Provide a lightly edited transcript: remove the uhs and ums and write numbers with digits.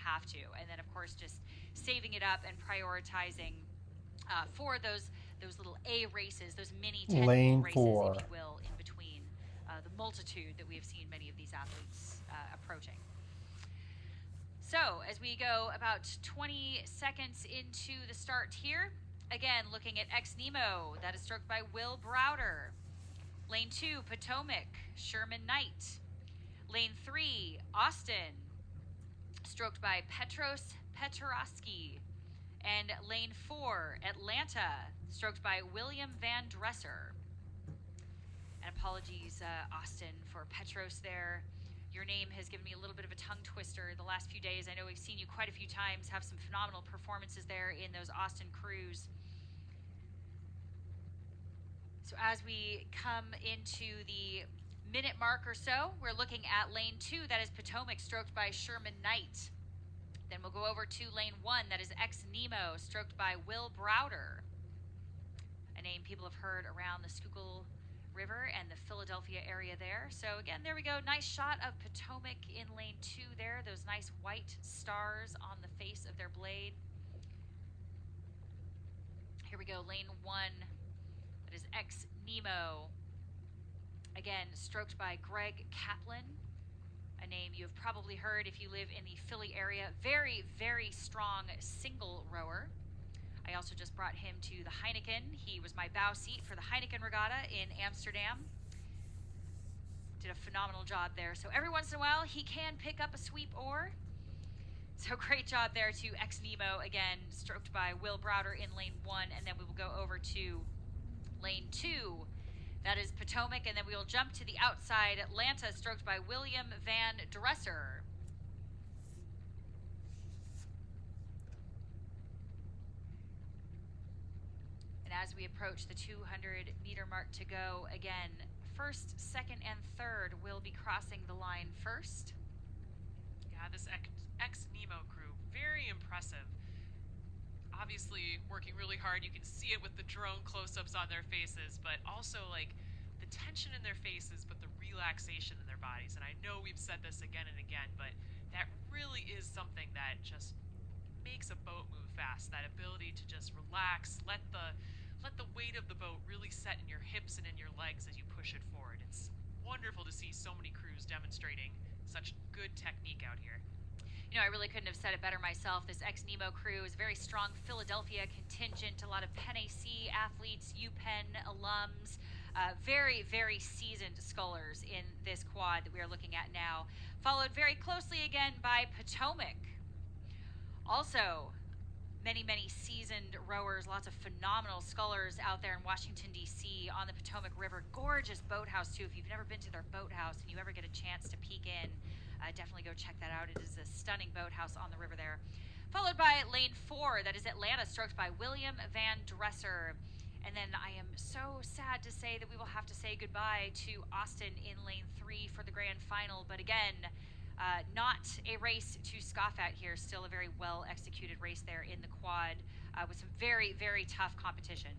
have to. And then, of course, just saving it up and prioritizing for those little A races, those mini technical Lane races, 4. if you will, in between the multitude that we have seen many of these athletes approaching. So as we go about 20 seconds into the start here, again, looking at Ex Nemo, that is stroked by Will Browder. Lane 2, Potomac, Sherman Knight. Lane 3, Austin, stroked by Petros Petrosky. And lane 4, Atlanta, stroked by William Van Dresser. And apologies, Austin, for Petros there. Your name has given me a little bit of a tongue twister the last few days. I know we've seen you quite a few times, have some phenomenal performances there in those Austin crews. So as we come into the minute mark or so, we're looking at lane 2, that is Potomac, stroked by Sherman Knight. Then we'll go over to lane 1, that is Ex Nemo, stroked by Will Browder. A name people have heard around the Schuylkill River and the Philadelphia area there. So again, there we go. Nice shot of Potomac in lane 2 there. Those nice white stars on the face of their blade. Here we go, lane 1. That is Ex Nemo. Again, stroked by Greg Kaplan, a name you have probably heard if you live in the Philly area. Very, very strong single rower. I also just brought him to the Heineken. He was my bow seat for the Heineken Regatta in Amsterdam. Did a phenomenal job there. So every once in a while, he can pick up a sweep oar. So great job there to Ex Nemo, again, stroked by Will Browder in lane 1, and then we will go over to lane 2. That is Potomac, and then we will jump to the outside, Atlanta, stroked by William Van Dresser. As we approach the 200-meter mark to go, again, first, second, and third will be crossing the line first. Yeah, this Ex Nemo crew, very impressive. Obviously working really hard. You can see it with the drone close-ups on their faces, but also like the tension in their faces, but the relaxation in their bodies. And I know we've said this again and again, but that really is something that just makes a boat move fast. That ability to just relax, let the weight of the boat really set in your hips and in your legs as you push it forward. It's wonderful to see so many crews demonstrating such good technique out here. You know, I really couldn't have said it better myself. This Ex Nemo crew is a very strong Philadelphia contingent, a lot of Penn AC athletes, UPenn alums, very, very seasoned scullers in this quad that we are looking at now. Followed very closely again by Potomac. Also, many, many seasoned rowers, lots of phenomenal scullers out there in Washington, D.C. on the Potomac River. Gorgeous boathouse, too. If you've never been to their boathouse and you ever get a chance to peek in, definitely go check that out. It is a stunning boathouse on the river there. Followed by lane 4, that is Atlanta, stroked by William Van Dresser. And then I am so sad to say that we will have to say goodbye to Austin in lane 3 for the grand final. But again, not a race to scoff at here. Still a very well executed race there in the quad with some very, very tough competition.